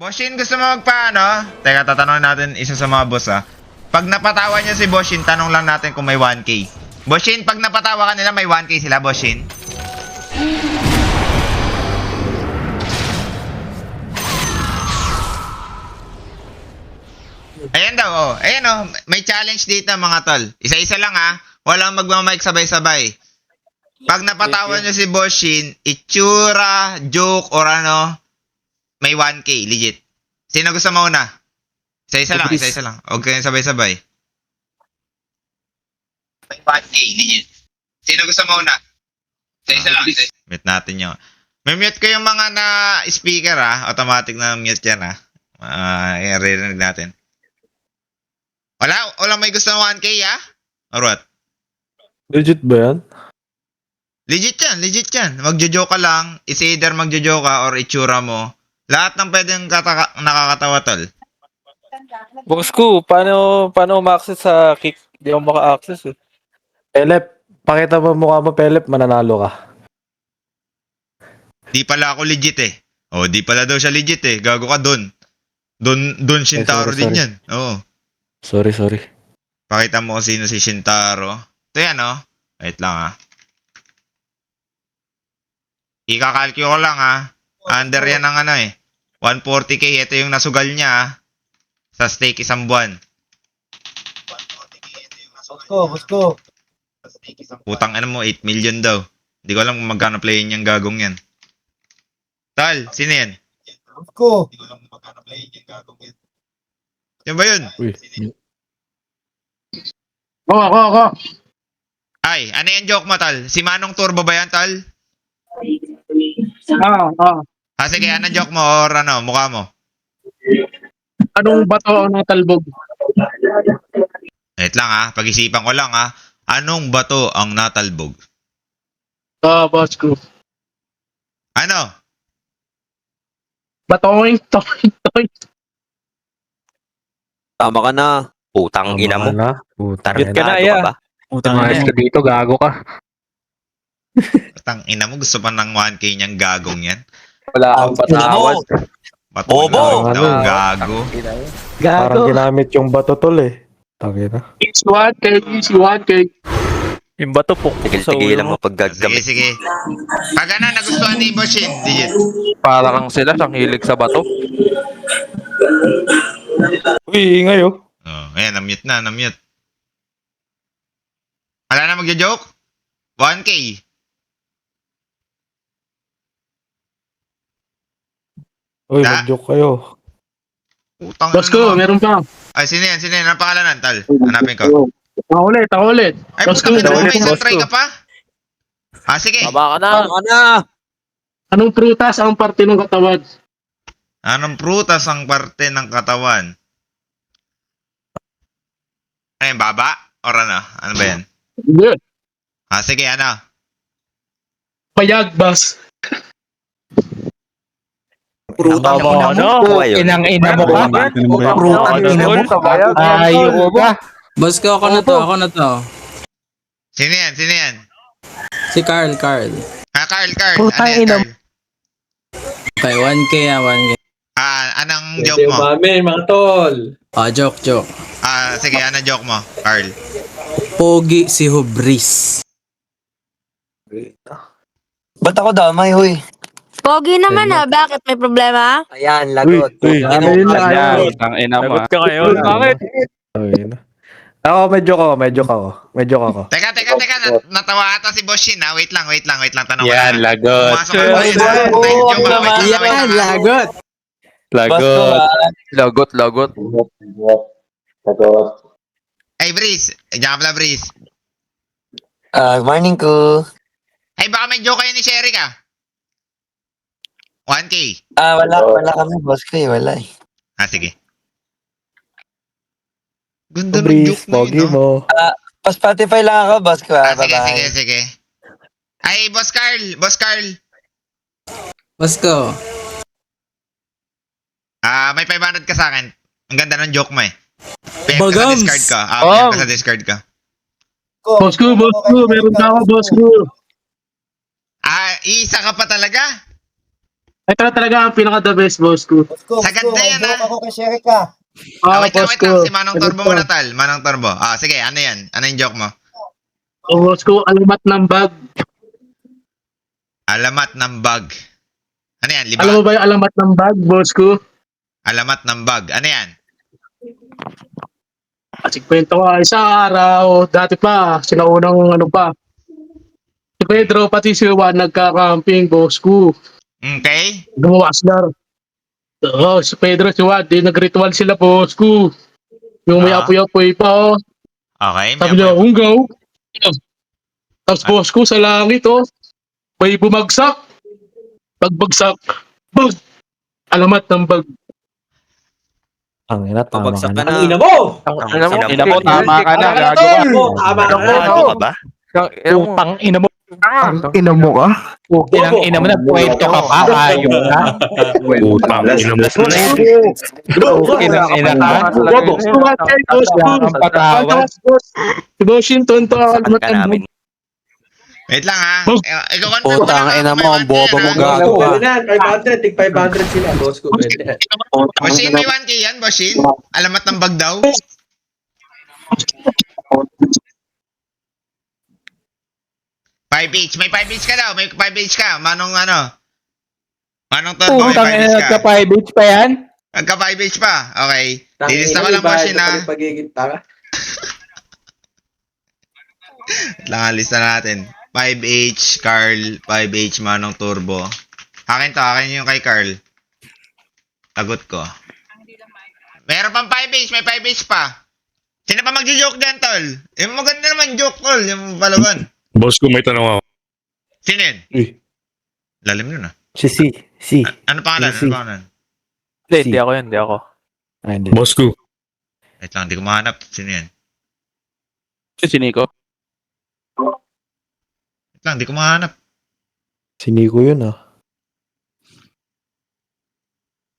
Boshin, gusto mo magpaano? Teka, tatanungin natin isa sa mga boss Pag napatawa niya si Boshin, tanong lang natin kung may 1K. Boshin, pag napatawa ka nila, may 1K sila, Boshin? Ayan daw, oh. Ayan, oh. May challenge dito, mga tol. Isa-isa lang, Walang magmamike sabay-sabay. Pag napatawa niyo si Boshin, itsura, joke, or ano, may 1K, legit. Sino gusto mauna? Isa-isa lang, isa-isa lang. Huwag kayong sabay-sabay. May 1K, legit. Sino gusto mauna? Isa-isa lang, isa-isa. Mute natin yun. May mute ko yung mga na-speaker, Automatic na mute yan, i-rinig natin. Wala may gusto ng 1K, Or what? Legit ba yan? Legit yan. Magjo-joke ka lang. It's either magjo-joke ka or itsura mo. Lahat ng pwedeng nakakatawa, tol. Boss ko, paano ma-access sa kick? Hindi ako maka-access Pelep, pakita mo mukha mo, Pelep, mananalo ka. Di pala ako legit Oh, di pala daw siya legit Gago ka dun. Dun Shintaro sorry. din yan. Oo. Sorry. Pakita mo kung sino si Shintaro. Ito yan, Wait lang, Ikakalkyo ko lang, Under yan ng 140k. Ito yung nasugal niya, Sa stake isang buwan. Boss ko. Putang mo, 8 million daw. Hindi ko alam kung magkano play niyang gagong yan. Tal, sino yan? Boss ko. Yan ba yun? Uy, Ako. Ay, ano yung joke mo, Tal? Si Manong Turbo ba yan, Tal? Sige, anong joke mo or mukha mo? Anong bato ang natalbog? Wait lang, pag-isipan ko lang, Anong bato ang natalbog? Boss ko. Ano? Batoing. Tama ka na. Putang ina mo. Putang ka na, Tarantado ka ba? Tumayos ka dito, gago ka. Tang ina mo, gusto pa ng 1K niyang gagong yan? Wala akong patawad. Bobo! Gago. Parang ginamit yung bato tol Tangina. Easy 1K. Yung bato po sa Tigil-tigilan ulo mo mo. pag gagamit. Sige. Pag nagustuhan ni Boshin, digit. Para kang sila, sang hilig sa bato. Uy, ingay Ayan, na-mute. Wala na magja-joke? 1K. Uy, mag-joke kayo. Utang Boss ko, meron pa. Ay, sino yan? Anong pangalanan, Tal? Hanapin ko. Ako ulit. Ay, Boss putang ko, ina mo, may ulit, isang boss try ko. ka pa? Sige. Tama ka na. Tama ka na! Anong prutas ang parte ng katawan? Anong prutas ang parte ng katawan? Ano yan, baba? Or ano? Ano ba yan? Good. Sige, Payagbas. Pruta mo na mo. Inang-ina mo ka? Prutang ina mo ka? Ayaw ka? Boss ko, ako na to. Sino yan? Si Carl. Carl. Putang Ano yan, ina Carl? Okay, 1K 1K. Anong joke mo? mga tol. Joke. Sige, anong joke mo, Carl? Pogi si Hubris. Ba't ako damay, huy? Pogi naman bakit? May problema? Ayan, lagot. Uy, Ano yun ka na, dyan? Ang ina mo. Lagot ka ngayon. Bakit? Tangina. Ako, medyo ako. Teka. Natawa ata si Boshin, Wait lang. Tanong ko Yan, lang. lagot. Pumasok ka ba? Joke lang, wait lang. lagot. Lagot. Hey, Breeze. Diyan ka pala, Breeze. Morning ko. Ay, baka may joke kayo ni Sherry ka. 1K. Wala kami, boss ko wala Sige. Ganda ng Breeze, joke mo pogi yun, mo. Pa-Spotify lang ako, boss ko. Sige. Ay, Boss Carl. Boss ko. May 500 ka sa akin. Ang ganda ng joke mo PM ka sa Bagams. discard ka. PM ka sa discard ka. Boss ko, meron pa ako, boss ko. Isa ka pa talaga? Ito na talaga ang pinaka-the best, boss ko. Sagad na yan, ha? Ako kay Sherika. Wait lang, wait lang. Si Manong Turbo muna, Tal. Manong Turbo. Sige, ano yan? Ano yung joke mo? Boss ko, alamat ng bag. Alamat ng bag. Ano yan? Alam mo ba yung alamat ng bag, boss ko? Alamat ng bag. Ano yan? Kasi kwento ko, isang araw, dati pa, sila unang ano pa. Si Pedro, pati si Juan, nagka-camping, boss ko. Okay? Gumawa sila. Oo, si Pedro, si Juan, di nag-ritual sila, boss ko. Yung may Ah. apoy-apoy pa, oh. Okay. Sabi niya, hunggaw. Tapos boss ko, sa langit, oh. May bumagsak. Pagbagsak, bag. Alamat ng bag. Ang ina, tama Pabagsak ka ka na. na. Ina mo! Ina mo, tama ka na. Gago ka. Tama ka Gago ka ba? Putang ina mo. Ina mo ka? Putang ina mo na. Puwento ka pa. Ayun ka. Putang ina mo. Inang ina ka. Bobo, boss ko. Ang patawa. Si Washington to, alamat Ka ng bag. namin. Wait lang, ha? Oh. Putang ina mo, ang bobo mo, Gago ka. 500, tig 500 sila. Boss ko, pwede. Boshin, may 1K yan, Boshin? Alamat ng bag daw? Five each. May 5 each ka daw. May 5 each ka. Manong ano? Manong Turbo, may 5 each ka. Nagka-5 pa yan? Nagka 5 each pa. Okay. Lilista ko lang, Boshin, ha? Pagiging tanga. Lang, lista natin. 5H, Carl. 5H, Manong Turbo. Akin to. Akin yung kay Carl. Tagot ko. Meron pang 5H. May 5H pa. Sino pa magjo-joke dyan, tol? Yung maganda naman joke, tol. Yung palaban. Boss ko, may tanong ako. Sino yun? Uy. Lalim yun, ah. Si. Ano pangalan? Si. Ano pangalan? Hindi ako yan. Hindi ako. Ay, hindi. Boss ko. Wait lang, di ko mahanap. Sino yan? Si Nico. Wait lang, di ko mahanap. Si Nico yun ah.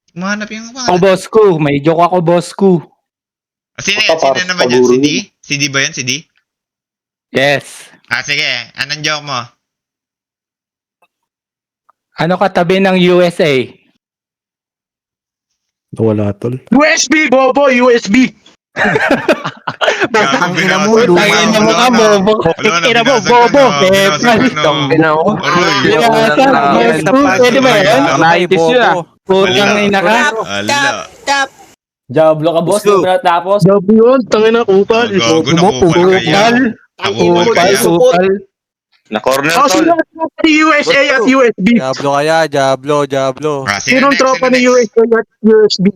Di ko mahanap yung Ako, pangalan. boss ko. May joke ako, boss ko. Sino yan? Sino naman yan? Si D? Si D ba yan? Si D? Yes. Sige. Anong joke mo? Ano katabi ng USA? Wala tol. USB, bobo, USB. Ang ina mo, tangin mo ka, bobo. Ina mo, bobo. Pwede ba yan? Putang ina ka. Ala. Diablo ka, boss. Tapos, Sabi yun, tangin na kupal. Gago na kupal kaya. Nakupal kaya. Na-corner, Oh, sino ang tropa ni USA at USB? Diablo kaya, Diablo. Sinong tropa ni USA at USB?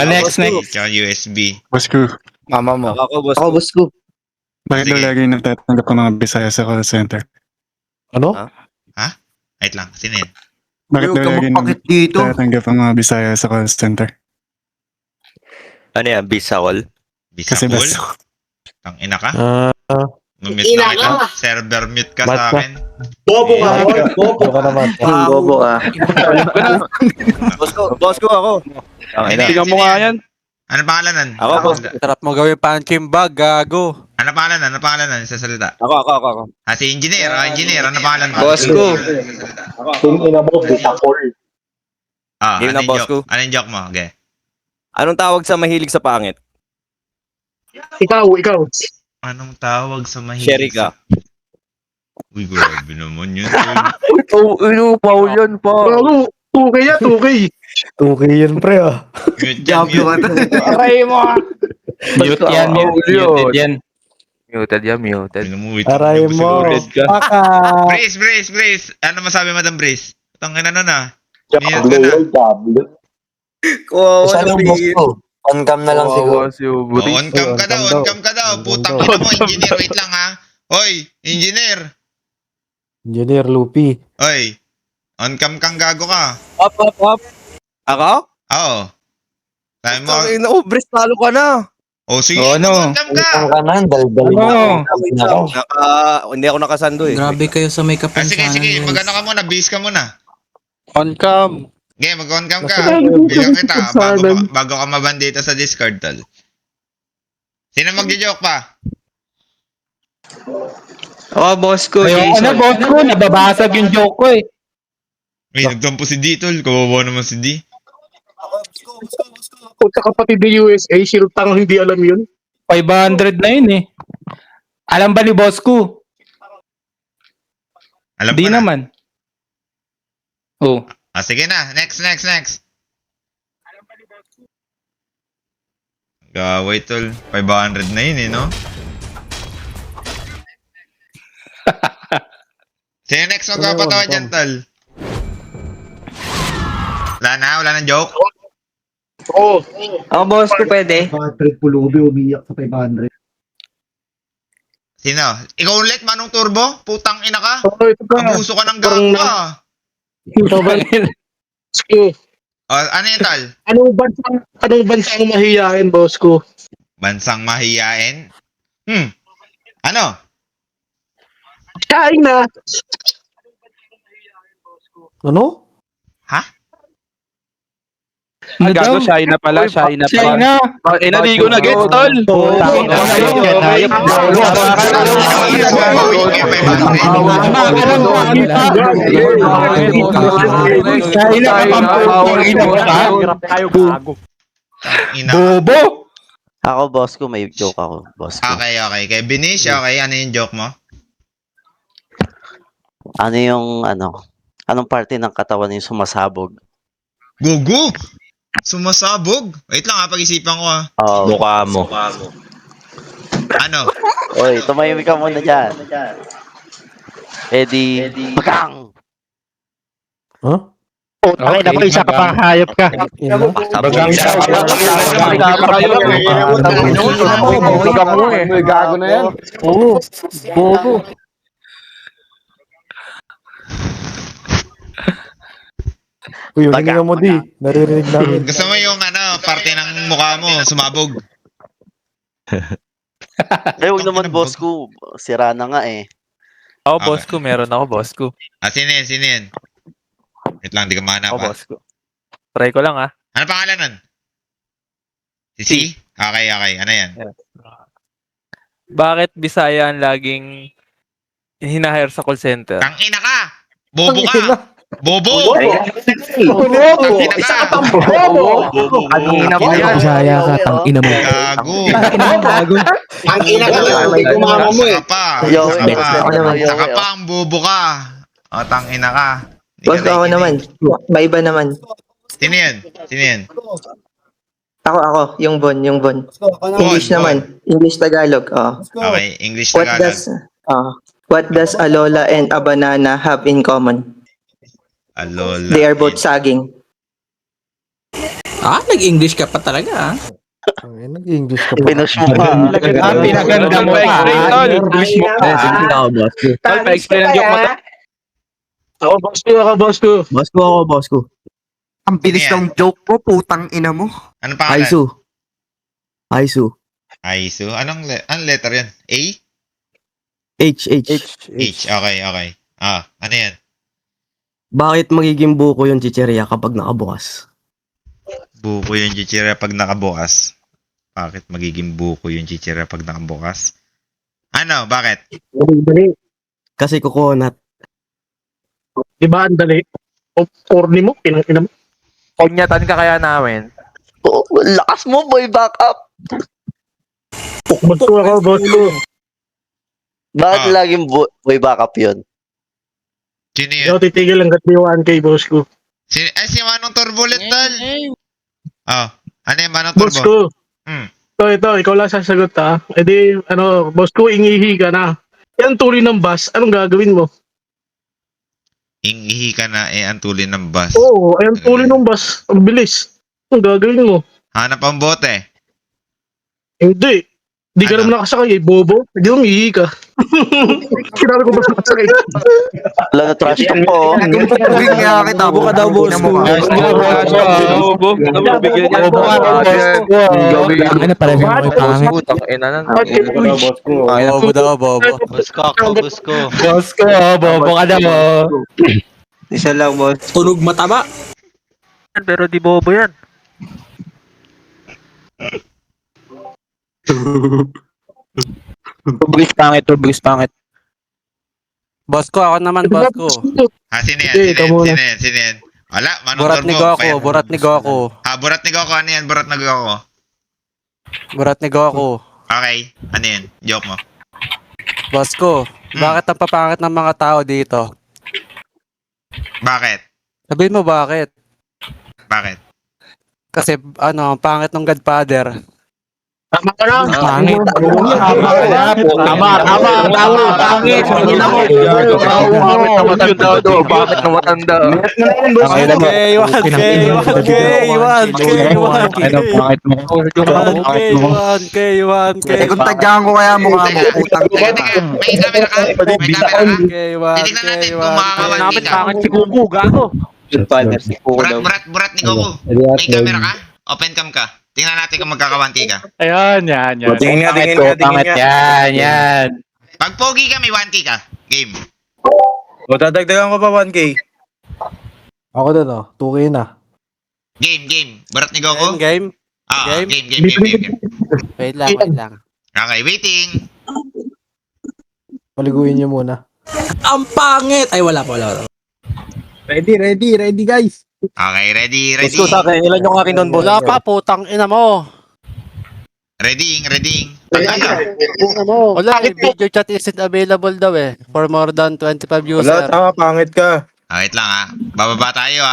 Next. Tsaka USB. Boss ko, Mama mo. Ako, boss ko. bakit Sige. daw lagi nagtatanggap ng mga Bisaya sa call center? Ano? Wait lang. Sino yun? Bakit daw lagi dito. nagtatanggap ng mga Bisaya sa call center? Ano yan? Bisakol? Kasi Bisakul? best. Tang ina ka? Mute Ina na kita. ka. Server mute ka Mat sa ka. akin. bobo ka, bobo Ano ka naman? Bobo ka. Boss ko ako. Tingnan mo nga yan. Ano pangalan nun? Ako, boss. Sarap mo gawin punching bag, gago. Ano pangalan nun? Ano pangalan nun? Sa salita. Ako. Si Engineer. Engineer. Ano pangalan mo? Boss ko. Kung ina mo, bitakol. Game Ano na, yung boss joke? ko. Ano yung joke mo? Okay. Anong tawag sa mahilig sa pangit? Ikaw. Anong tawag sa mahilig? Sherika. Uy, grabe naman yun. Paul yan pa. Bago, 2K yan, 2K. 2K yun pre ah. Mute yan, mute. Aray mo. Mute yan, muted yan. Muted. Pinumuwit. Aray mo. Baka. Breeze. Ano masabi, Madam Breeze? Tangina na na. Mute ka na. Saan ang boss ko? On-cam na lang siguro. On-cam ka daw. Putang ina mo, engineer. Wait lang, ha. Hoy, engineer. Engineer Lupi. Hoy. On-cam kang gago ka. Up. Ako? Oo. Sabi mo. Sabi na, Bris, talo ka na. Sige. Ano? On-cam ka. Ang kanan, daldal mo. Hindi ako nakasando eh. Grabe kayo sa may kapansanan. Sige. Magano ka muna. Bis ka muna. On cam. Okay, mag-on-cam ka. Bilang kita. Bago ka mabandita sa Discord, tol. Sino magjo-joke pa? Boss ko, boss ko. Nababasag yung joke ko eh. May nagtampo si D, tol. Kawawa naman si D. Punta kapatid ni USA, sino tang hindi alam yun? 500 na yun eh. Alam ba ni boss ko? Alam Di ko na. naman. Oh. Sige na. Next. Gaway, tol. 500 na yun eh, no? Sino next magpapatawa dyan, tol? Wala nang joke? Oo. Ako boss ko pwede. Sino? Ikaw ulit, Manong Turbo? Putang ina ka? Ito ka. Abuso ka ng gago ka. Sige. Ano yan, tol? Anong bansang mahihain, boss ko? Bansang mahiyain? Ano? China. Ano? Ah, gago, China pala. China. Naligo na, gets, tol. Bobo. Ako boss ko, may joke ako. Boss ko. Okay. Kay Binish, okay. Ano yung joke mo? Ano yung anong parte ng katawan yung sumasabog? Gugu! Sumasabog? Wait lang pag-isipan ko Mukha mo. Ano? Oy, tumahimik ka muna dyan. Eddie, bakang! Huh? Okay, naku, isa ka pang hayop ka. Ina? Gago na yan. Oo. Bobo. Uy, yung hininga mo, di. Naririnig namin. Gusto mo yung parte ng mukha mo, sumabog? Huwag naman boss ko. Sira na nga eh. Ako, boss ko. Meron ako, boss ko. Sino yan? Wait lang, di ka mahanap Ako, boss ko. Try ko lang, Ano pangalan nun? Si C? Okay. Ano yan? Bakit Bisaya ang laging hinahire sa call center? Tangina ka! Bobo ka! Bobo! Isa ka pang bobo. Kanina pa yan. Bisaya ka, tangina mo. Gago! Ang ina ka lang, may gumama mo eh. Saka pa! Yo, Saka pa ang bobo ka! Tangina ka! Boss ko ako naman. May iba naman. Sino yan? Ako. Yung Bon. English Bon. naman. English Tagalog. Okay, English What Tagalog. does a Lola and a banana have in common? Alola. They are both saging. Nag-English ka pa talaga Nag-English ka pa. Pinush mo pa. Pinaganda mo pa. English mo pa. Tol, pa-explain ang joke mo, tol. Ako, boss ko. Boss ko. Ang bilis ng joke mo, putang ina mo. Anong pangalan? Aisu. Aisu. Anong letter yan? A? H. H. Okay. Ano yan? Bakit magiging buko yung chicheria kapag nakabukas? Buko yung chichira pag nakabukas. Bakit magiging buko yung chichira pag nakabukas? Ano? Bakit? Kasi kukunat. Diba ang dali? Orni mo, pinang-ina mo. Kunyatan ka kaya namin. Lakas mo, boy, back up. Boss ko. Bakit laging boy back up yun? Sino yun? Yo, titigil lang katliwaan kay boss ko. Si Manong Turbulent, tol. Ano yung Manong Boss Turbo? ko. Ito, ikaw lang sasagot ha. E di, boss ko, ingihi ka na. Yan tuli ng bus, anong gagawin mo? Ingihi ka na ang tulin ng bus. Oo, ayan tuli ng bus. Ang bilis. Anong gagawin mo? Hanap ang bote. Hindi. Hindi ka naman nakasakay, bobo. Hindi mo ihi ka. Sinabi ko ba nakasakay? Wala na trash talk po. Buka daw, boss ko. Bobo. Bigyan niya. Ano pala mo may pangit? Putang ina na. Bobo daw, bobo. Boss ko. Boss ko, bobo ka daw. Isa lang, boss. Tunog mataba. Pero di bobo yan. Turbis pangit. Boss ko, ako naman, boss ko. Sino yan? Sige, ikaw muna. Sino yan? Wala, Burat ni Goku, burat ni Goku. Burat ni Goku, ano yan? Burat na Goku. Burat ni Goku. Okay, ano yan? Joke mo. Boss ko, bakit ang papangit ng mga tao dito? Bakit? Sabihin mo bakit? Bakit? Kasi, ang pangit ng Godfather. Tama ka na. Pangit. Tama. Pangit. Bakit na matanda? Okay, 1K, 1K, 1K, 1K, 1K. kung tadyakan ko kaya mukha mo, putang Teka, may camera ka? May camera ka? 1K, 1K, Titignan natin kung makakawanti ka. si Kuku, gago. Burat ni Goku. May camera ka? Open cam ka. Tingnan natin kung magkakawanti ka. Ayan. Tingin nga. Yan. Pag pogi ka, may 1K ka. Game. O, dadagdagan ko pa 1K. Ako din, 2K na. Game. Burat ni Goku? Game? Game. Wait lang. Okay, waiting. Paliguin niyo muna. Ang pangit! Ay, wala. Ready guys. Okay, ready. Boss ko, sa akin, ilan yung akin doon, boss? Wala pa, putang ina mo. Ready. Wala, video chat isn't available daw for more than 25 user. Wala, tama, pangit ka. Wait lang Bababa tayo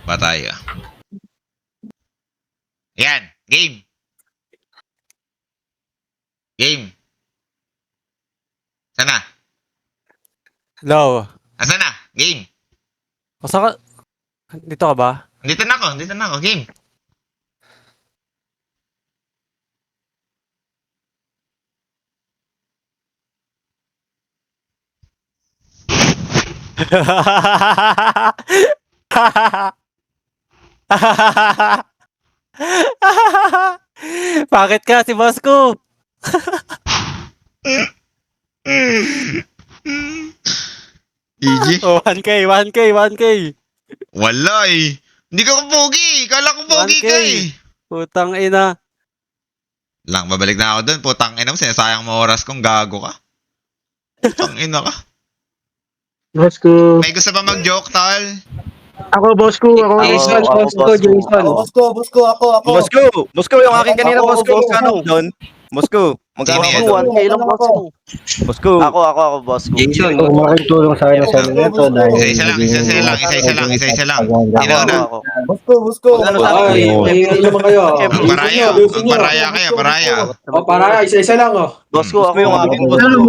Bababa tayo. Yan. Game. Sana? Hello. Asan na? Game. Basta ka, dito ka ba? Dito na ako. Game. Bakit ka si boss ko? EG? 1K. Wala Hindi ka pogi. Kala ko pogi 1K. ka Putang ina. Lang, babalik na ako doon. Putang ina mo, sinasayang mo oras kong gago ka. Putang ina ka. Boss ko. May gusto pa mag-joke, tol? Ako, boss ko. Jason. Boss ko, yung akin kanina, boss ko. Magkano doon? Boss ko, magkano Sino ako yan? doon? 1K lang, boss ko. Boss ko. Ako, boss ko. Jason. Kung makitulong sa akin sa nito, Isa lang. Sino na? Magkano sa akin? Ang baraya kayo. Para, isa lang Boss ko, ako yung akin, boss ko.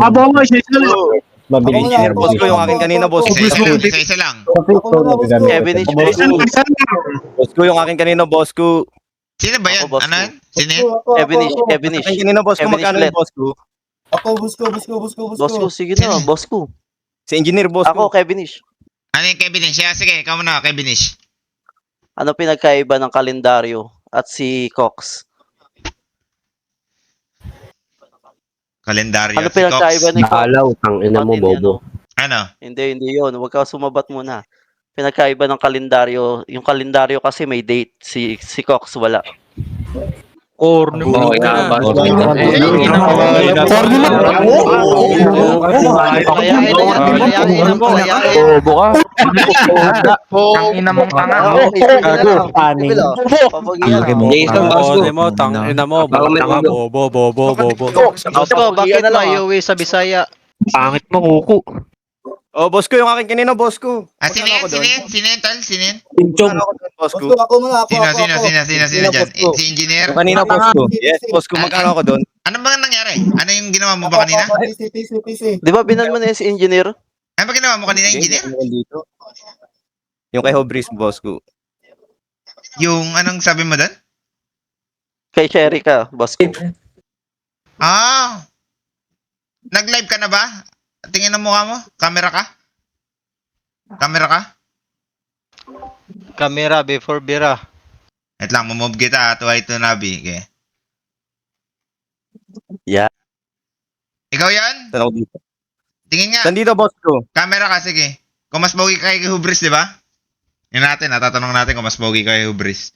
Abo mo, isa lang. mabilis. Engineer, boss ko, yung akin kanina, boss ko. Isa lang. Kevin H. Boss ko, yung akin kanina, boss ko. Sino ba yan? Ako, boss Ano ko. yan? Sino yan? Kevin H. Akin kanina, boss ko, Kevin magkano Islet. yung boss ko? Boss ko, sige na, boss ko. Si engineer, boss Ako, ko. Kevin H. Ano yung Kevinish? Sige, ikaw muna, Kevinish. Ano pinagkaiba ng kalendaryo at si Cox? Kalendaryo. Ano Si pinagkaiba Cox. ni Cox? tang ina mo, bobo. Ano? Hindi yun. Huwag ka sumabat muna. Pinagkaiba ng kalendaryo. Yung kalendaryo kasi may date. Si Cox wala. Corny mo. Bobo ka. Tangina mong tanga. Paning. Jason, Corny mo, tangina mo. Bobo. Boss ko, bakit maiuwi sa Bisaya? Pangit mo, kuko. Oh, boss ko, yung akin kanina, boss ko. Sino Magkano ako doon? yan? Sino yan, tol? Sino yan? Magkano ako doon, boss ko? Sino dyan? Si engineer? Kanina, boss ko. Yes, boss ko, magkano ako doon? Ano ba nangyari? Ano yung ginawa mo ba kanina? Di ba binan mo na yung si engineer? Ano ba ginawa mo kanina, engineer? Dito. Yung kay Hobris, boss ko. Yung anong sabi mo doon? Kay Sherry ka, boss ko. Nag-live ka na ba? Tingin ang mukha mo? Camera ka? Camera before bira. Wait lang, mamove kita. Tuway to Nabi. Okay. Yeah. Ikaw yan? Saan ako dito? Tingin nga. Saan dito, boss ko? Camera ka, sige. Kung mas pogi ka kay Hubris, di ba? Yun natin, natatanong natin kung mas pogi ka kay Hubris.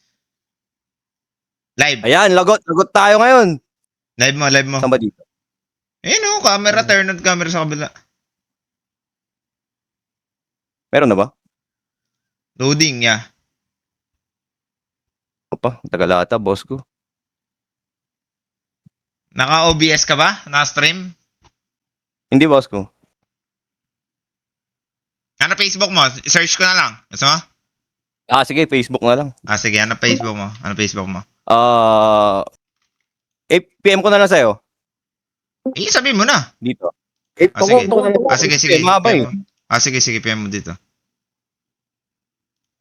Live. Ayan, lagot tayo ngayon. Live mo. Saan ba dito? Ayun o, camera, turn on camera sa kabila. Meron na ba? Loading, yeah. Opa, tagal ata, boss ko. Naka-OBS ka ba? Naka-stream? Hindi, boss ko. Ano Facebook mo? Search ko na lang. Gusto mo? Sige, Facebook na lang. Sige, ano Facebook mo? Ano Facebook mo? PM ko na lang sa'yo. Sabihin mo na. Dito. Sige. Sige. Mahaba eh. PM mo. Sige, PM mo dito.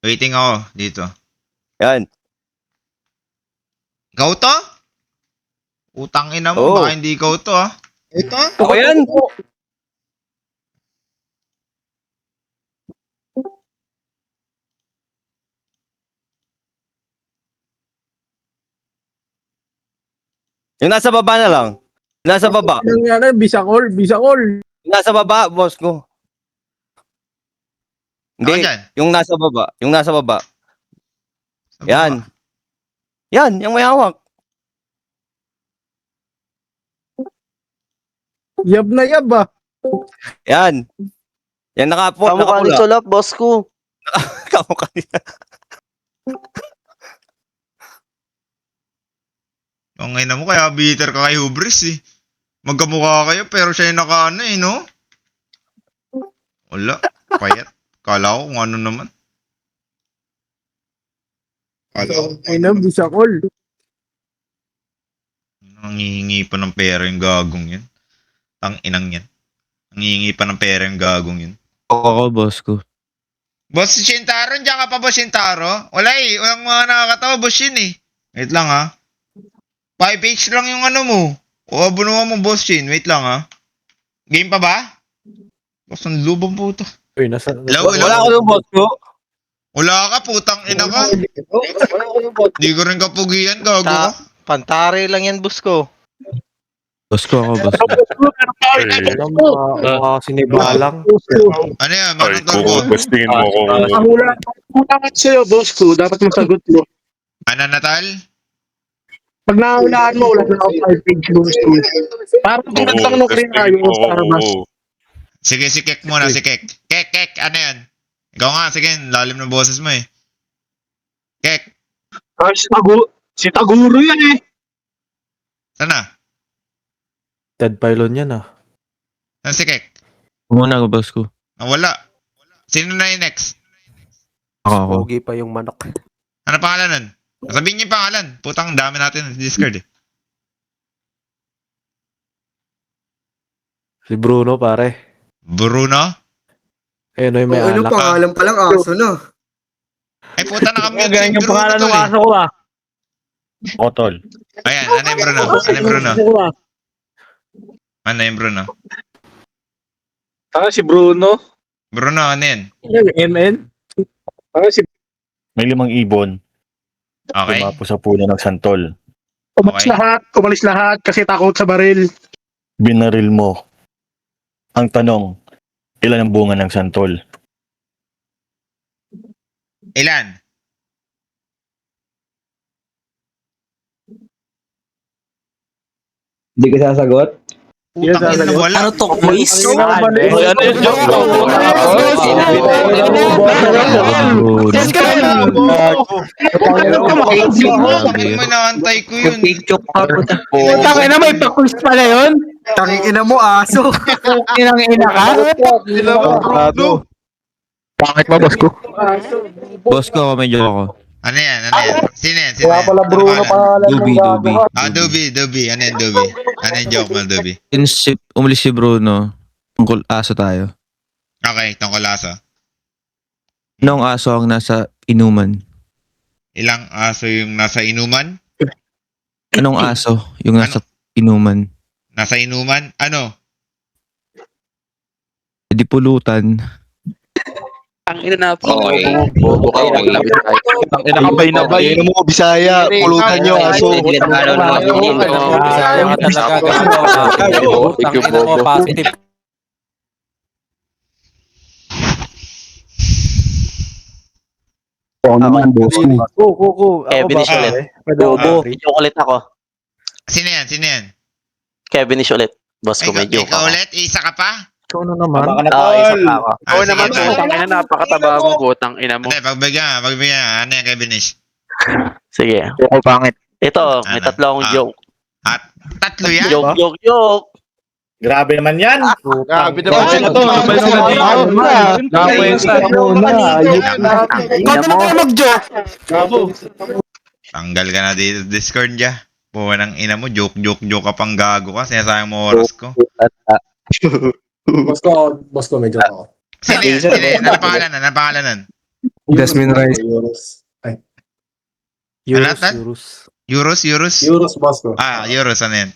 Waiting ako dito. Yan. Ikaw to? Utang ina mo, Oo. baka hindi ikaw to, ha? Ito? Ako yan! Yung nasa baba na lang. Nasa baba. Bisakol. Nasa baba, boss ko. Ako Hindi, dyan. yung nasa baba. Yung nasa baba. Sa Yan. baba. Yan, yung may hawak. Yab na yab ah. Yan. Yan nakapo. Kamukha ni Nakapula. Sulap, boss ko. Kamukha niya. Ang ina mo, kaya bitter ka kay Hubris, eh. Magkamukha kayo, pero siya yung naka-ano, eh, no? Wala. Payat. Kala ko kung ano naman. Kala ko. Ay na, bisakol. Nangihingi pa ng pera yung gagong yun. Ang inang yan. Nangihingi pa ng pera yung gagong yun. Ako, boss ko. Boss Shintaro, diyan ka pa ba Shintaro? Wala eh. Walang mga nakakatawa, boss yun eh. Wait lang ha. 5H lang yung ano mo. O abunuhan mo, boss Shin. Wait lang ha. Game pa ba? Boss, ang lubang puto. Uy, nasa... Hello, hello. Wala ako yung boss ko. Wala ka, putang ina ka. Wala ako yung boss. Di ko rin kapugian, gago ka. Pantare lang yan, boss ko. Boss ko ako, boss ko. Sinibalang. Ano yan, manong turbo? Hulangan sa'yo, boss ko. Dapat masagot mo. Ano, Natal? Pag nahulaan mo, wala na ako 5 page, boss ko. Parang pinagtang nung rin tayo sa armas. Sige, si Kek muna, si Kek. Kek, ano yan? Ikaw nga, sige, lalim ng boses mo eh. Kek, Si Taguro yan eh. sana? Ted Pylon yan ah. Saan si Kek? Muna ako, boss ko. Wala. Sino na yung next? Ako. Pogi pa yung manok. Ano pangalan nun? Sabihin niyo yung pangalan. Putang dami natin sa Discord eh. Si Bruno, pare. Bruno? Ayun, may alak. pangalan pa lang aso na. Ay puta, nakamute si Bruno tol eh. ko ah. Otol. Ayan, ano yung Bruno? Ano yung Bruno? Ano yung Bruno? Si Bruno. Bruno, ano yan? MN? May 5 ibon. Okay. Tumapo sa puno ng santol. Okay. Umalis lahat kasi takot sa baril. Binaril mo. Ang tanong, ilan ang bunga ng santol? Ilan? Hindi ka sasagot? Putang ina, wala. Ano to, quiz? Ano yung joke ko? May naantay ko yun. Tangina, may pa-quiz pala yun? Tangina mo, aso. Inang ina ka? Bakit ba, boss ko? Boss ko ako, medyo ako. Ano yan? Ano yan? Sino yan? Sino Wala yan? pala Bruno Ano pangalan? pangalan. Dubi, Dubi. Dubi. Ano yan, Dubi? Ano yung joke mo, Dubi? Since umalis si Bruno, tungkol aso tayo. Okay, tungkol aso. Anong aso ang nasa inuman? Ilang aso yung nasa inuman? Anong aso yung nasa inuman? Nasa inuman? Ano? Di pulutan. Ang ina na po. Bobo kayo, naglapit tayo. Ang ina ka bay na bay. Ano mo, Bisaya? Pulutan nyo, aso. Bisaya ka talaga. Positive. Oo naman, boss ko. Go. Kevin is ulit. Bobo. Video ulit ako. Sino yan? Sino yan? Kevin is ulit. Boss ko, medyo ikaw ulit, isa ka pa? Ano naman? Isa pa ako. Oo naman, Tangina, napakataba mo, butang ina mo. Hindi, pagbigyan. Ano yan, Kevin Ish? Sige. Ako pangit. Ito, may Ano? tatlo akong joke. At tatlo yan? Joke. Grabe naman yan. Grabe naman sila to. Paano na kayo mag-joke? Tanggal ka na dito, Discord dya. Puwa ng ina mo, joke ka pang gago ka. Sinasayang mo oras ko. Boss ko, medyo ako. Sino yan? Ano pangalan nun? Desmond Rice. Euros? Euros, boss ko. Euros, ano yan?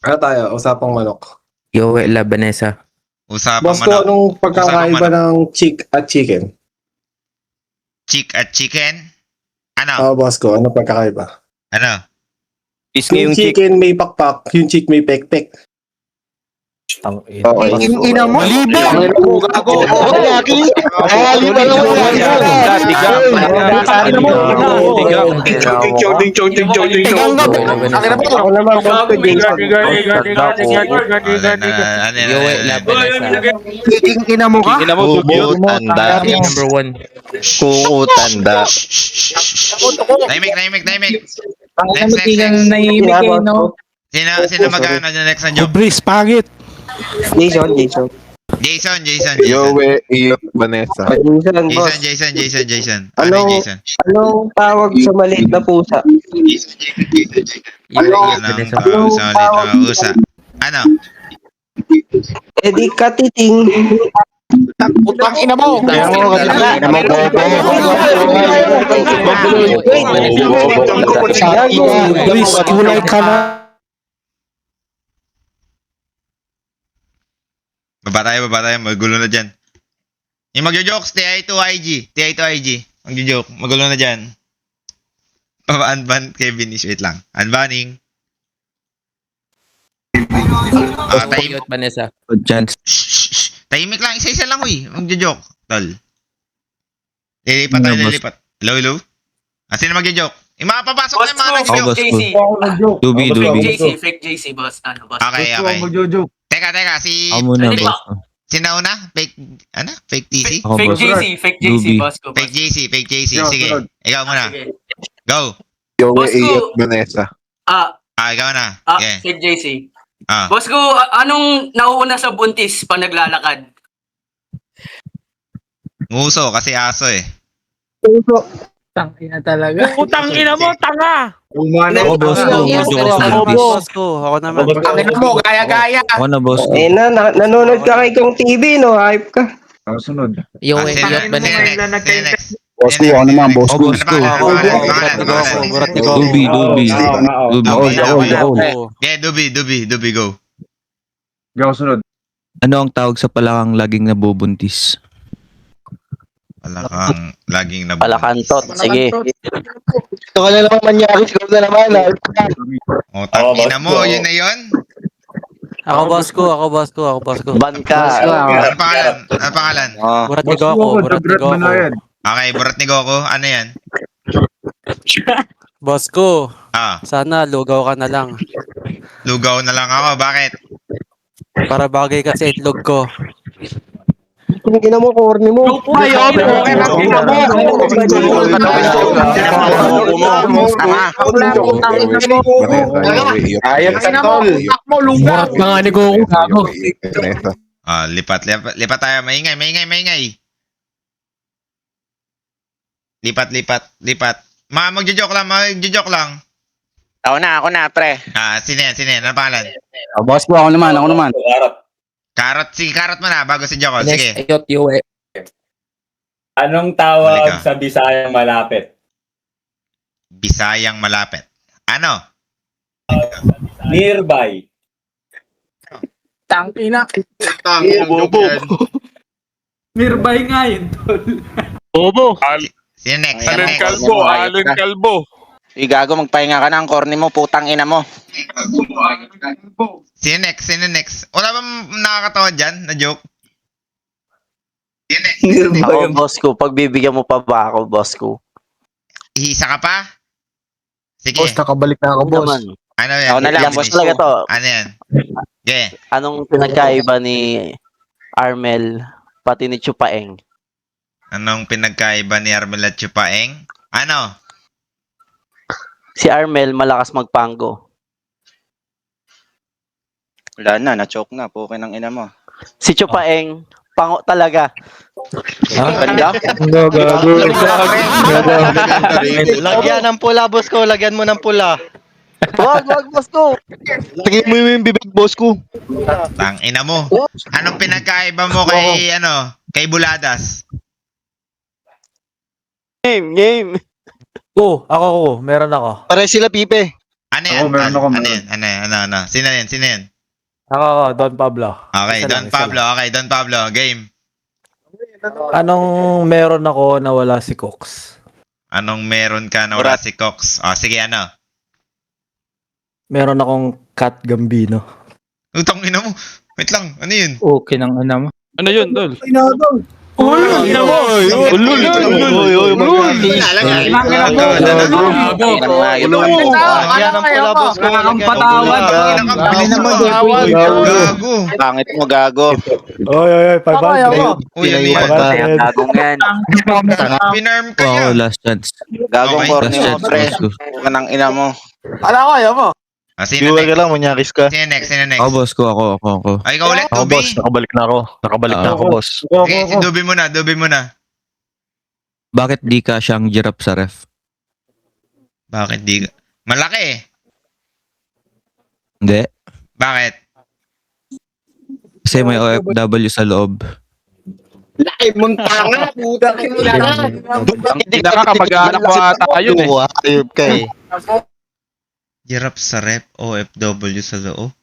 Ano tayo? Usapang manok. Yowe Labanesa. Usapang Boss ko, manok. anong pagkakaiba ng chick at chicken? Chick at chicken? Ano? Boss ko, ano pagkakaiba? Ano? Yung chicken may pakpak, yung chick may pekpek. Ina mo? Ako naman, boss ko, Jason. Yowe Labanesa. Ina mo ka? Ina mo, dugyot. Tanda. Number 1. Kuko tanda. Tahimik. Next. Nahihimik no? Sino mag-ano dyan next na joke? Bris, pangit. Jason. Jason. Yowe, Iyot, Vanessa. Jason. Ano yung Jason? Anong tawag sa maliit na pusa? Yowe Anong Labanesa. tawag sa ulit na usa? Ano? Edi katiting. Putang ina mo. Bris, kulay ka na. Baba tayo. Magulo na dyan. Yung magjo-jokes, TI2IG. Magjo-joke, magulo na dyan. Unban, Kevin is, wait lang. Unbanning. Yowe Labanesa. Chance. Tahimik lang, isa-isa lang, uy. Magjo-joke, tol. Lilipat. Hello? Sino magjo-joke? Yung mga papasok na yung mga nag-joke. Dubi. Fake JC, boss. Ano, boss? Okay. Teka, si... Ako muna, boss. Sino una? Fake TC? Ako, boss. Fake Dubi. boss ko. Fake JC. Sige. Ikaw muna. Go. Yowe, Iyot, Vanessa. Ikaw na. Okay. Fake JC. Boss ko, anong nauuna sa buntis pa naglalakad? Nguso, kasi aso eh. Tangina talaga. Putang ina mo, tanga. Ako, boss ko. Boss ko. Ako naman. Tangina mo, gaya-gaya. Ako na, boss ko. Nanonood ka kay Kong TV, no? Hype ka. Yowe Sino Labanesa. next? Boss ko, ako naman, boss Ako, ko. boss ko. Pangalan. Dubi. Yeah, Dubi, go. Ano ang tawag sa palakang laging nabubuntis? Palakang laging nabuntis. Palakantot. Sige. Ito ka na naman manyari, ikaw na naman. O, tangina mo, yun na yun? Ako, boss ko. Ban ka. Ano pangalan? Burat ni Goku. Okay, burat ni Goku. Ano yan? Boss ko, Ah, sana lugaw ka na lang. lugaw na lang ako. Bakit? Para bagay ka sa itlog ko. Tingnan mo, corny mo. Ayos ka, tol. Murat na nga ni Goku. Vanessa. Lipat tayo. Maingay. Lipat. Magjo-joke lang. Ako na, pre. Sino yan? Ano pangalan? Boss ko, ako naman. Carrot. Sige, carrot mo na bago si Joko. Sige. Ayot, Yowe. Huli Anong ka. tawag sa Bisayang malapit? Bisayang malapit. Ano? Nearby. Tangina. Nearby nga yun, tol. Bobo. Sino next? Alon Kalbo. Gago, magpahinga ka na ang corny mo, putang ina mo. Sino next? Wala bang nakakatawa dyan na joke? Sino next? Ako, boss ko. Pagbibigyan mo pa ba ako, boss ko? Isa ka pa? Sige. Boss, nakabalik na ako, boss. Naman. Ano yan? Ako na lang, boss talaga to. Ano yan? Okay. Anong pinagkaiba ni Armel pati ni Chupaeng? Anong pinagkaiba ni Armel at Chupaeng? Ano? Si Armel malakas magpanggo. Wala na, na-choke na. Pukin ng ina mo. Si Chupaeng, pango talaga. Ganda. Lagyan ng pula, boss ko. Lagyan mo ng pula. Wag, boss ko. Tingin mo yung bibig, boss ko. Tang ina mo. Anong pinagkaiba mo kay, kay Buladas? Game. Ako, meron ako. Pare sila, Pipe. Ano yan? Ano yan? Ano? Sino yan? Ako, Don Pablo. Okay, Isa Don lang, isa Pablo. Okay, Don Pablo. Game. Anong meron ako na wala si Cox? Anong meron ka na wala si Cox? Sige, ano? Meron akong Cat Gambino. Utang ina mo. Wait lang. Ano yun? Okay nang ina mo. Ano yun, Dol? Lagyan ng pula, boss ko. Bili naman. Gago. Pangit mo, gago. Oy, 500. Uy, ano yan? Gagong yan. Pinarm ka yan. last chance. Gagong Okay. corny mo, pre. Pukin ng ina mo. Sino next? lang, munyakis ka. Sino next? boss ko, ako. Ay, ikaw ulit, Ako, Dubi. boss. Nakabalik na ako. Boss. Sige, si Dubi muna. Bakit di ka siyang girap sa ref? Bakit di ka? Malaki eh. Hindi. Bakit? Kasi may OFW sa loob. Laki mong tanga, puta. Hindi na ka kamag-anak ko ata yun eh. Ayub ka eh. Girap sa rep, OFW sa loob.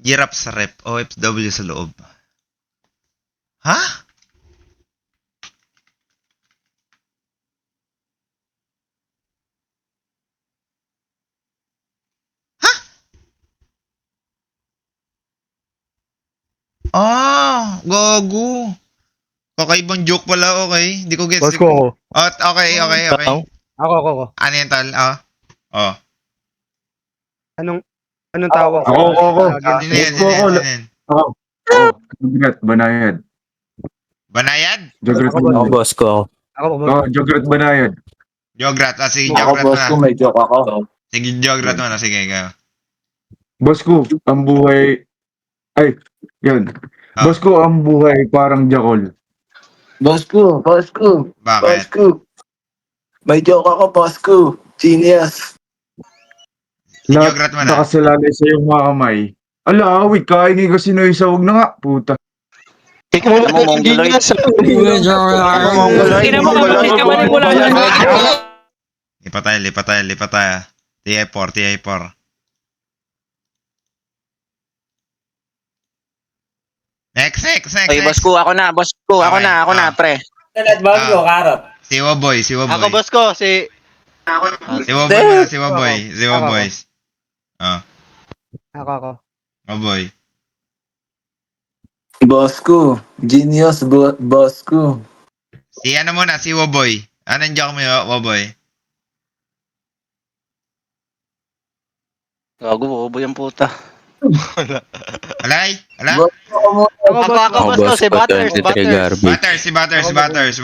Girap sa rep, OFW sa loob. Ha? Gago. Kakaibang joke pala, okay. Hindi ko gets. Boss ko ako. Okay. Ako. Ano yan, tol? Anong tawag? Ako. Sino yan? Jogret, banayad. Banayad? Jogret, boss ko. Jogret, banayad. Jograt. Sige, Jograt mo na. may joke ako. Sige, Jograt mo na. Sige, ikaw. Boss ko, ang buhay... Ay, yun. Ah. Boss ko, ang buhay parang jakol. Boss ko. Bakit? May joke ako, boss ko. Genius. Si Lahat Jograt mo na. nakasalalay sa iyong mga kamay. Ala, awit, kaingin kasi na isa, wag na nga, puta. Ikaw Alam mo, Mongoloid. Lipat tayo. TI4. Next. Ay, boss ko, ako na, ako na, pre. Bago, karot. Si Waboy. Ako, boss ko. Si Si Waboy. Ako. Waboy. Boss ko. Genius, boss ko. Si ano muna, si Waboy. Anong joke mo yun, Waboy? Gago, bobo yung puta. Alay? Ala? Ako, boss ko. Si Butters. Si Butters.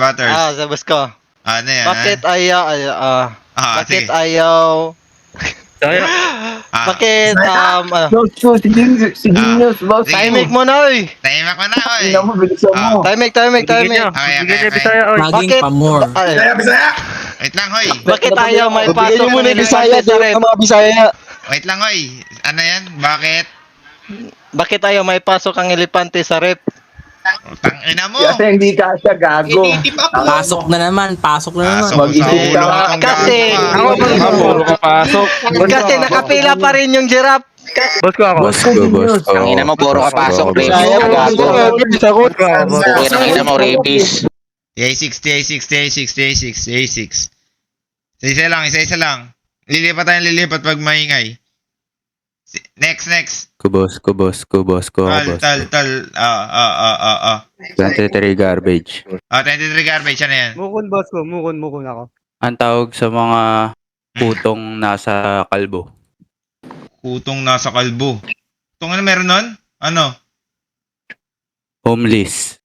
Sa boss ko. Ano yan? Bakit ayaw, Sige. ayaw, bakit, Boss ko, si Genius, boss. timing mo na, oy. Tahimik mo na, oy. Timing. Okay. Bakit, Wait lang, hoy. bakit ayaw may pasok ng elepante sa rep? Wait lang, hoy. Ano yan? Bakit? Bakit ayaw may pasok ang elepante sa rep? Tangina mo. hindi ka siya gago. Pasok na naman. Pasok sa ulo mo kung Kasi- gago ka. Puro ka pasok. Kasi nakapila pa rin yung giraffe. Boss ko. Ang ina mo, puro ka pasok, pre. Gago. Pukin ng ina mo, rapist. TA6. Isa lang. Lilipat pag maingay. Next. Kubos ko. Tal. 23 garbage. 23 garbage, ano yan? Mukun, boss ko. Mukun ako. Ang tawag sa mga putong nasa kalbo. Kutong nasa kalbo. Itong ano meron nun? Ano? Homeless.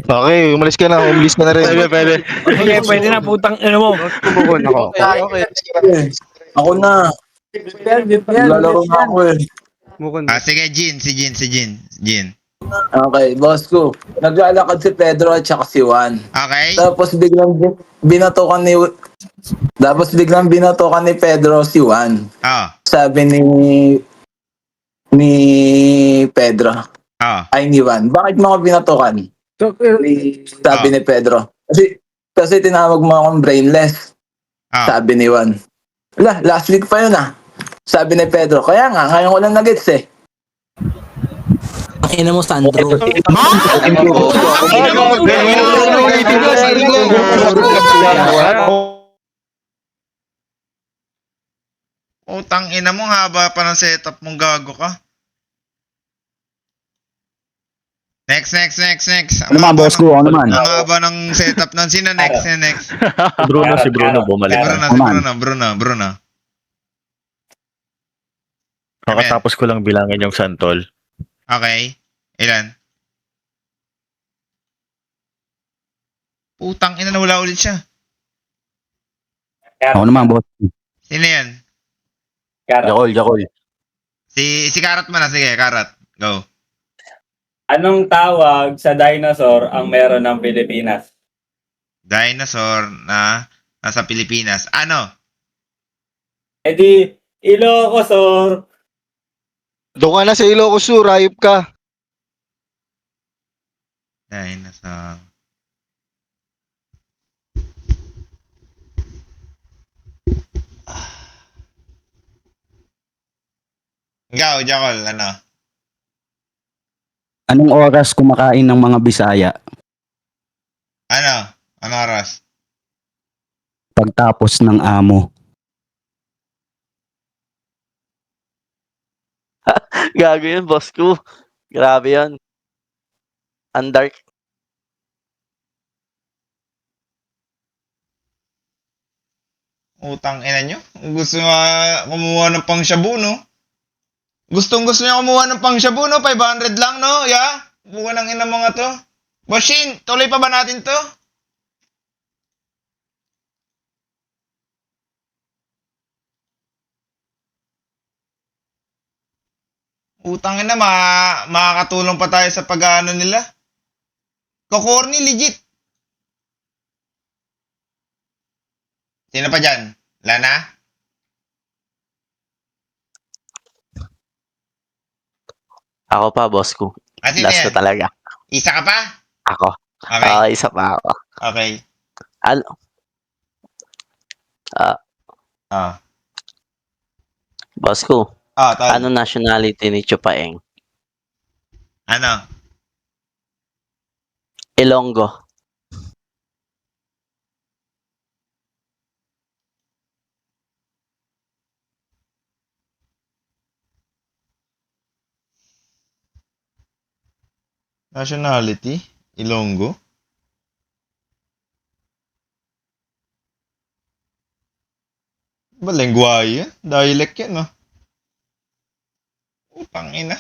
Okay, umalis ka na. Umalis ka na rin. Pwede. Sige, pwede na putang ina mo. Bukon ako. Okay. Ako na. Lalaro na ako eh. Sige, Jin. Okay, boss ko. Naglalakad si Pedro at saka si Juan. Okay? Tapos binatokan ni Pedro si Juan. Ah, Sabi ni Pedro. Ay ni Juan. Bakit mo ako binatokan? Sabi ni Pedro. Kasi tinawag mo akong brainless. Sabi ni Juan. Last week pa yun ah. Sabi ni Pedro. Kaya nga, ngayon ko lang nag-gets eh. Ang ina mo, Sandro. utang ina mo, haba pa ng setup mong gago ka. Next. Ano naman, boss ko? Ano naman? Ang haba ng setup nun. Sino next? Si Bruno bumalik. Bruno. Kakatapos ko lang bilangin yung santol. Okay. Ilan? Putang ina, nawala ulit siya. Ako naman, boss. Sino yan? Jakol. Si Karat mo na. Sige, Karat. Go. Anong tawag sa dinosaur ang meron ng Pilipinas? Dinosaur na nasa Pilipinas. Ano? Eh di, Ilocosur. Doon ka na sa Ilocos Sur, ayop ka. Dinosaur. Ikaw, Jakol, ano? Anong oras kumakain ng mga Bisaya? Ano? Ano oras? Pagtapos ng amo. Gago yun, boss ko. Grabe yun. Ang dark. Utang ina nyo. Gusto nga kumuha ng pang shabu, no? Gusto niya kumuha ng pang shabu, no? 500 lang, no? Yeah? Buka ng ina mga to. Boshin, tuloy pa ba natin to? Utang ina, makakatulong pa tayo sa pag-ano nila. Kokorni, legit. Sino pa dyan? Lana? Ako pa, boss ko. Sino Last yan? na talaga. Isa ka pa? Ako. Okay. Isa pa ako. Okay. Ano? Boss ko, Tol. ano nationality ni Chupaeng? Ano? Ilonggo. Nationality? Ilonggo? Ba, lengguwahe yan? Dialect yan, no? Utang ina.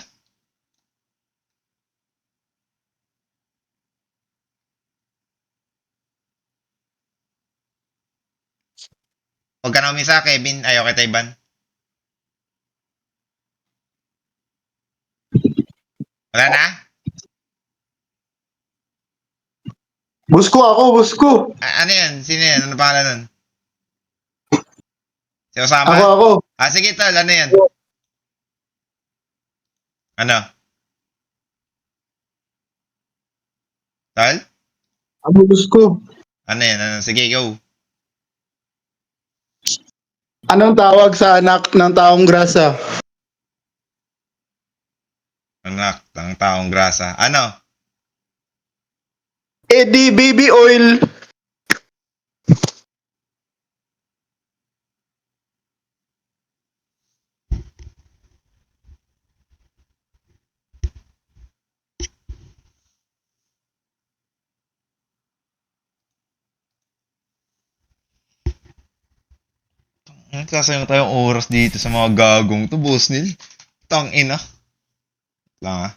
Huwag ka na umisa, Kevin. Ayaw kita iban. Wala na? Busko ako, busko. Ano yan? Sino yan? Ano pangalan nun? Si Osama? Ako. Sige, tol. Ano yan? Ano? Tol? Ako, busko. Ano yan? Ano? Sige, go. Anong tawag sa anak ng taong grasa? Anak ng taong grasa. Ano? Eddie Baby Oil. Sasayang tayong oras dito sa mga gagong to, boss nil. Tangina. Lang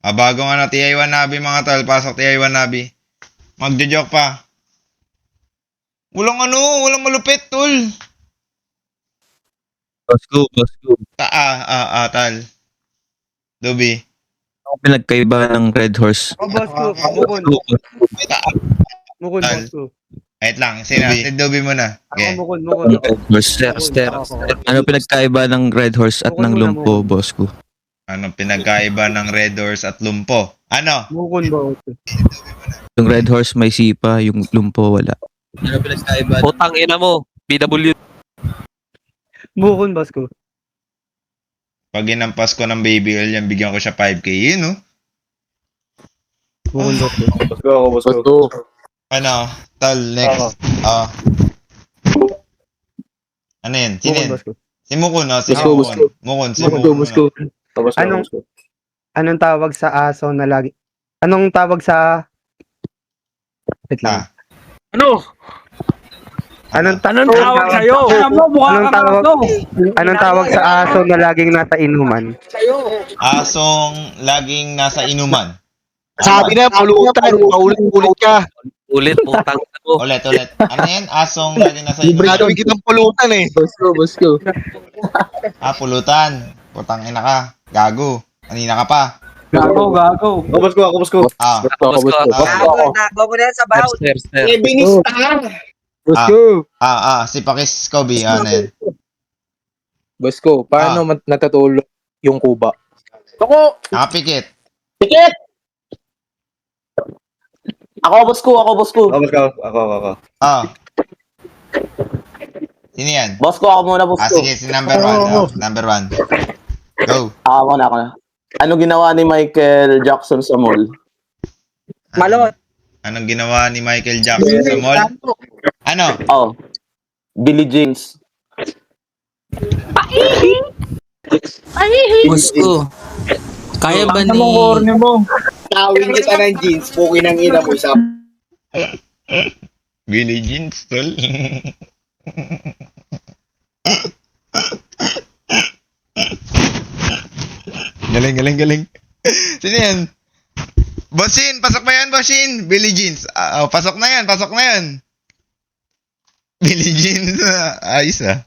bagong TI1 Nabi mga tol. Pasok TI1 Nabi. Magjo-joke pa. Walang malupit, tol. Boss ko. Tal. Dobi. Ang pinagkaiba ng Red Horse. boss ko. Mukon, Tal. boss ko. Wait lang, si Dobi muna. Okay. Mukon. Red Horse. Ster. Ano pinagkaiba ng Red Horse at ng Lumpo, boss ko? Anong pinagkaiba ng Red Horse at Lumpo? Ano? Mukon, boss ko. Yung Red Horse may sipa, yung Lumpo wala. Ano pinagkaiba? Putang ina mo. PW. Mukon, boss ko. Pag inampas ko ng baby oil yan, bigyan ko siya 5K. Yun, no? Mukon, boss ko. Boss ko. Ano? Tal, next. Ano yan? Sino Mukon, yan? boss ko. Si Mukon, no? Si Boss ko. Mukon. Si Mukon, Mukon. Boss ko. Anong tawag sa aso na lagi? Anong tawag sa... Wait lang. Ano? Anong tawag sa'yo? Anong tawag sa aso na laging nasa inuman? Asong laging nasa inuman. Sabi na, pulutan. Paulit-ulit ka. Ulit, putang ina mo. Ulit. Ano yan? Asong laging nasa inuman. Gagawin kitang pulutan eh. Boss ko. Pulutan. Putang ina ka. Gago. Kanina ka pa. Gago. Boss ko. Boss ko. Nagawa ko na yan sa bahaw. Ster. Boss ko. Si Pakis Kobe. Ano yan? Boss ko, paano natatulog yung kuba? Nakapikit. Ako, boss ko. Ako. Sino yan? Boss ko, ako muna, boss ko. Sige, si number 1. Number 1. Go. Ako na. Ano ginawa ni Michael Jackson sa mall? Malot. Anong ginawa ni Michael Jackson sa mall? Ano? Oh. Billie Jeans. Boss ko. Kaya ba ni... Tawin kita ng jeans, pukin ang ina mo sa... Billie Jeans, tol. Galing. Sino yan? Bosin, pasok ba yan, Bosin? Billie Jeans. Pasok na yan. Billie Jeans. Ayos Ano?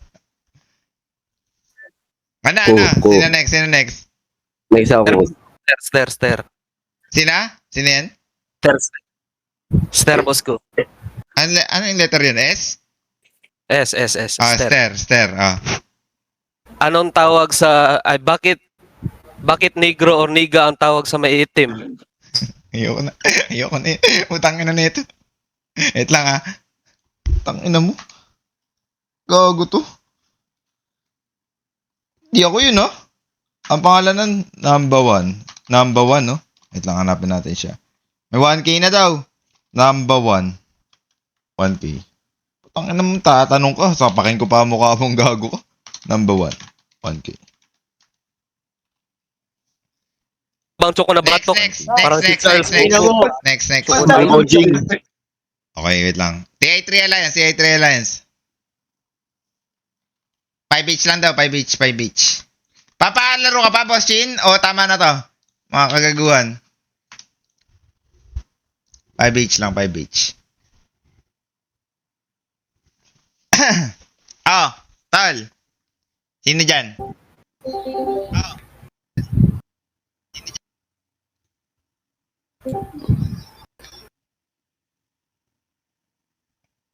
Sino next? May isa ako. Ster. Sino yan? Ster, boss ko. Ano yung letter yun? S? S. Ster. Anong tawag sa... Ay, bakit negro or niga ang tawag sa maiitim? Ayoko na. Utangin na nito. Wait lang Tangina mo. Gago to. Di ako yun, no? Ang pangalan nun, number 1. Number 1, no? Wait lang, hanapin natin siya. May 1K na daw. Number 1. 1K. Tangina mo, tatanong ka. Sapakin ko pa ang mukha mong gago ka. Number 1. 1K. Bang choko na batok. Next. Okay, wait lang. TI3 Alliance. 5 each lang daw, 5 each. Papalaro ka pa, Boss Chin? O tama na to? Mga kagaguhan. 5 each lang, 5 each. Tol. Sino dyan?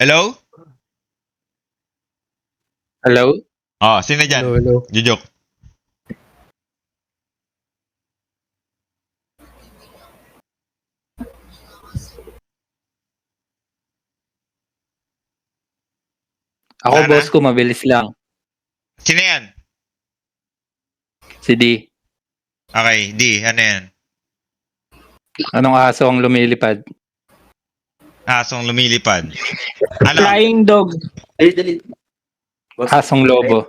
Hello? Sino dyan? Hello. Jujok. Ako, Sana? boss ko, mabilis lang. Sino yan? Si D. Okay, D. Ano yan? Anong aso ang lumilipad? Asong lumilipad. Ano? Flying dog. Asong lobo.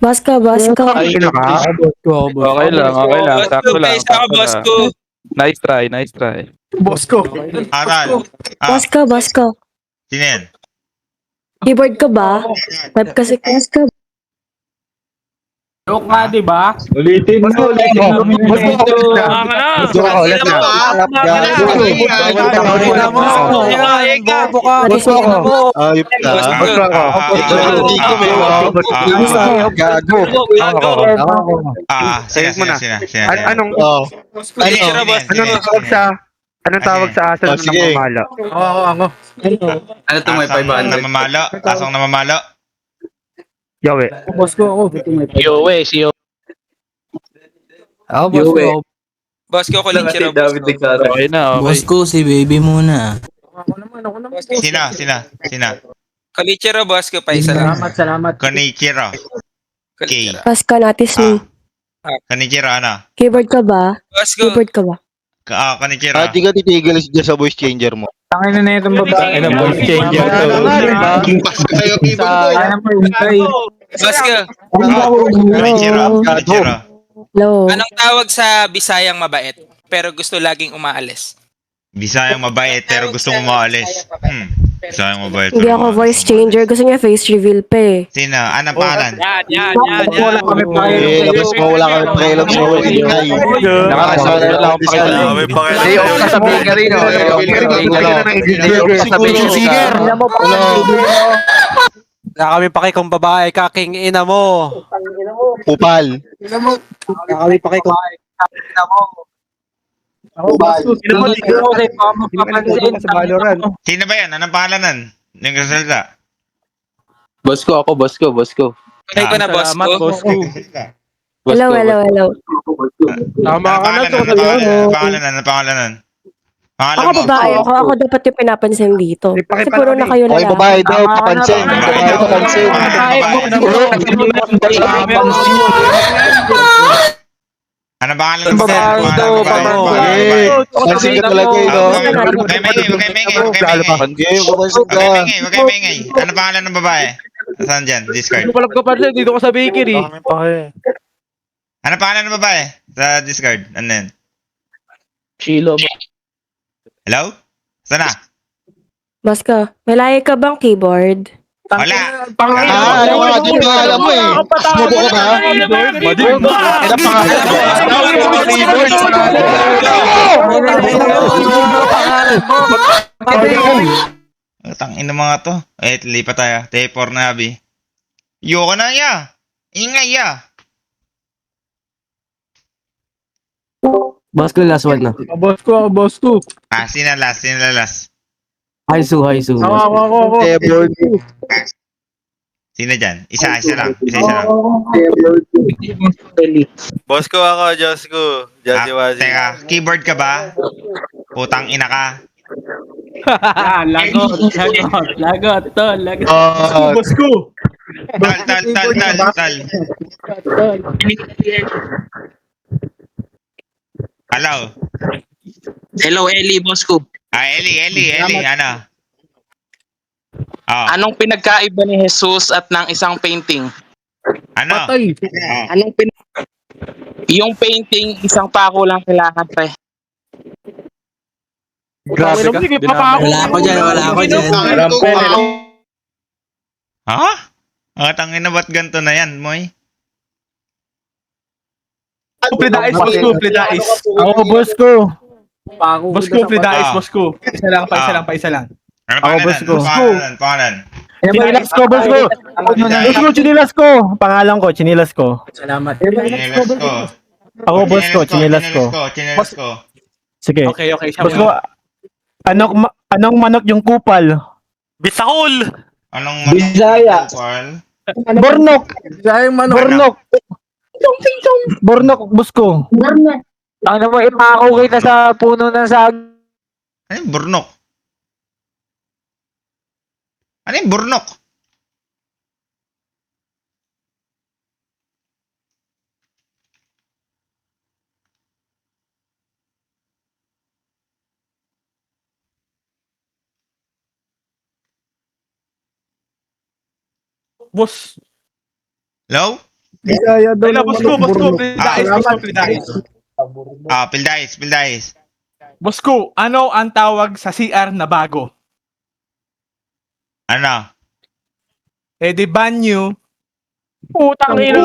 Basko. Sino ka? Okay lang. Sakto lang. boss ko. Nice try. Boss ko. Aral. Basko. Sino yan? Keyboard ka ba? Web kasi class ka. Joke nga, di ba? Ulitin mo. Ayop ka. Sina. Anong tawag sa asal ng Sige. mamamala? Ano to, may Asang namamalo. Asang namamalo. Yawe. Boss ko ako. Yowe, si Yowe. Ako, boss ko. Boss ko, Kulinchiro. Okay na, okay. Boss ko, si baby muna. Sina. Kulinchiro, boss ko, pa isa lang. Salamat. Konichiro. Okay. Pas ka natis mo. Konichiro, ano? Keyboard ka ba? Boss ko, Keyboard ka ba? Konichiro. Di ka titigil dyan sa voice changer mo. Tangin na itong babae. Ano, voice changer to. boss ko, Konichiro. Hello. anong tawag sa Bisayang mabait, pero gusto laging umaalis? Bisayang mabait pero gustong umaalis. Bisayang mabait. Hindi ako voice changer. Gusto niya face reveal pa eh. Sino? Anong pangalan? Wala kami Labas mo, wala kami pakialam sa voice changer. Nakakasama na lang ang pakialam. Layoff ka sa bakery, no? Layoff ka sa bakery. Wala kami paki kung babae ka, king ina mo. Upal. Wala kami paki kung Sa Valorant. Sino ba yan? Anong pangalan nun? Yung kasalita. Boss ko, boss ko. Tunay ko na, boss ko. Hello. Tama ka na. Anong pangalan nun? Pangalan Ako mo? babae ako. Ako dapat yung pinapansin dito. Kasi puro na kayo Okay, lalaki. babae daw, papansin. Babae papansin. Ano pangalan ng babae? Pansin ka talaga eh, no? Huwag kayo maingay. Huwag kayo maingay. Ano pangalan ng babae? Saan dyan? Discard. Palag ka pa rin, dito ko sa bakery. Ano pangalan ng babae? Sa Discard. Ano yan? Chilo. Hello? Saan na? Mas ka, may lahi ka bang keyboard? Wala. Doon ba alam mo eh. Sumubo ka ba? Tangin na mga to. Lipat tayo. T4 na, Abi. Yoko na ya. Ingay ya. Boss ko, last one na. Boss ko. Sinalas. Haisu. Ako. Sino dyan? Isa lang. Boss ko ako, Diyos ko. Teka, keyboard ka ba? Putang ina ka. Lagot. Boss ko. Tal. Hello, Eli, boss ko. Eli, ano? Anong pinagkaiba ni Jesus at ng isang painting? Ano? Yung painting, isang pako lang kailangan, pre. Grabe ka. Wala ako dyan. Ha? Tangin na ba't ganito na yan, Moy? Plidais. Ako, boss ko. Boss ko. Isa lang. Ano Ako, boss ko. Pangalan? Chinilas ko, boss ko. Boss ko, chinilas ko. Pangalan ko, chinilas ko. Salamat. Chinilas ko. Ako, boss ko, chinilas ko. Chinilas ko. Sige. Okay. Boss ko, anong manok yung kupal? Bitakol! Anong manok? Bisaya. Bornok! Bornok. Bornok, boss ko. Ano mo, ipako kita sa puno ng sag. Ano yung burnok? Ano yung burnok? Boss. Hello? Bisaya daw. Boss ko. Plidais. Pildais. Boss ko, ano ang tawag sa CR na bago? Ano? Eh di banyo. Putang ina.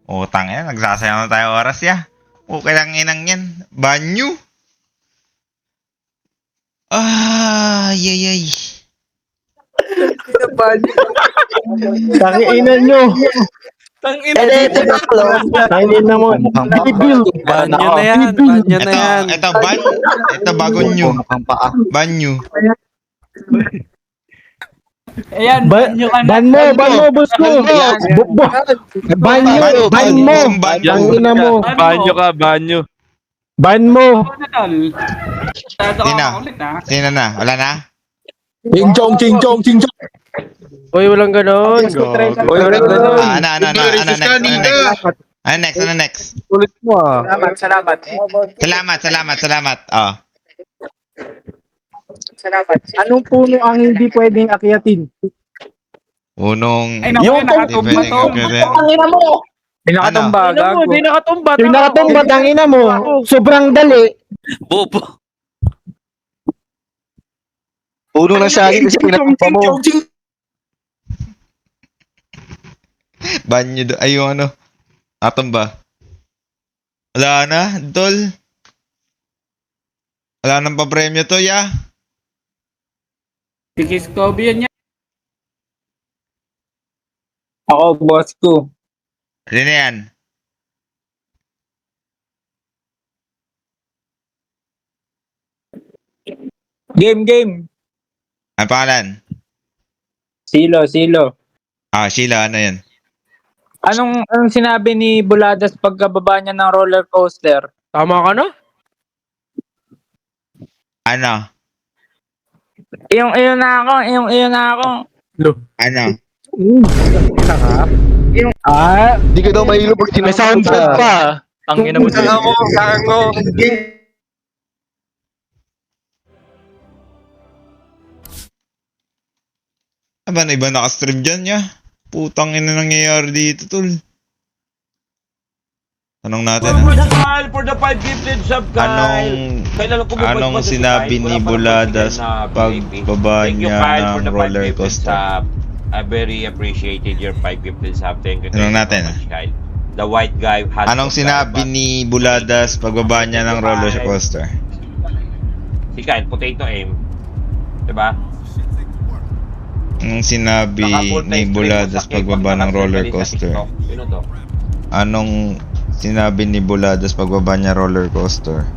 Utang yan, nagsasayang na tayo oras ya. Okay lang inang yan. Banyo. Yay. Tanginan nyo. Tanginan mo. Bibil. Banyo na yan. Banyo na yan. Ito bagong new. Banyo. Ayan, Ban mo, boss ko. Banyo. Tangina mo. Banyo ka, banyo. Ban mo. Sino na? Wala na? Ching chong. Uy, walang ganon. Ano next? Ulit mo ah. Salamat. Oh. Anong puno ang hindi pwedeng akyatin? Unong... Yung nakatumba to. Di nakatumba, gago. Di nakatumba. Yung nakatumba, tangina mo. Sobrang dali. Bobo. Puno ng saging kasi pinakumpa mo. Banyo do. Ay, yung ano. Atom ba? Wala na, tol. Wala nang pa-premyo to, ya. Tikis ko yan niya. Ako, boss ko. Ano na yan? Game. Ang pangalan? Silo. Sheila, ano yan? Anong sinabi ni Buladas pagkababa niya ng roller coaster? Tama ka na? Ano? Yung na ako. Ano? Di ka daw mahilo pag May soundtrack pa. Ang ina mo Kango. Aba na iba nakastream dyan, ya. Putang ina nangyayari dito, tol. Tanong natin, Anong sinabi ni Buladas pagbaba niya ng roller coaster? I very appreciated your 550 sub. Thank you. Tanong natin, Kyle. The white guy has Anong sinabi ni Buladas pagbaba niya ng roller coaster? Si Kyle, potato aim. Diba? Anong sinabi ni Buladas pagbaba ng roller coaster? Sino to? Anong sinabi ni Buladas pagbaba niya roller coaster?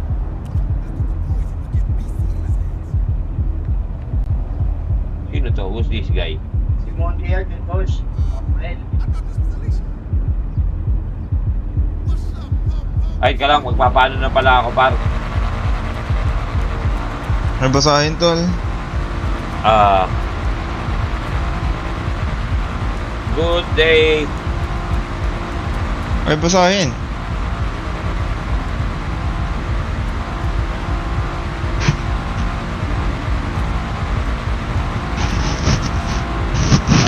Sino to? Who's this guy? Ay, ka lang, magpapaano na pala ako, par. Ano basahin, tol? Good day. Ay, basahin.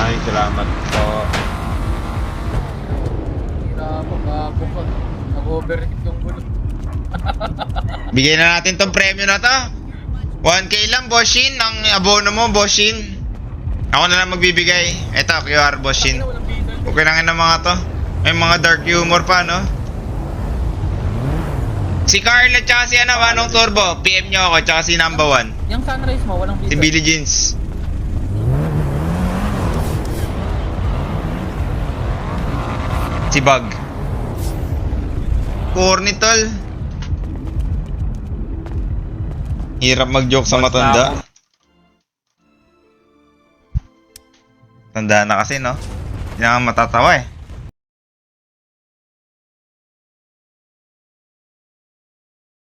Ay, salamat po. Nag-overheat yung gulo. Bigyan na natin tong premyo na to. 1K lang, Boshin. Ang abono mo, Boshin. Ako na lang magbibigay. Ito, QR, Boshin. Okay lang ng mga to. May mga dark humor pa, no? Si Carl at saka si Manong Turbo. PM nyo ako, tsaka si number 1. Yung sunrise mo, walang Si Billie Jeans. Si Bug. Corny, tol. Hirap mag-joke sa matanda. Tanda na kasi, no? Hindi na matatawa eh.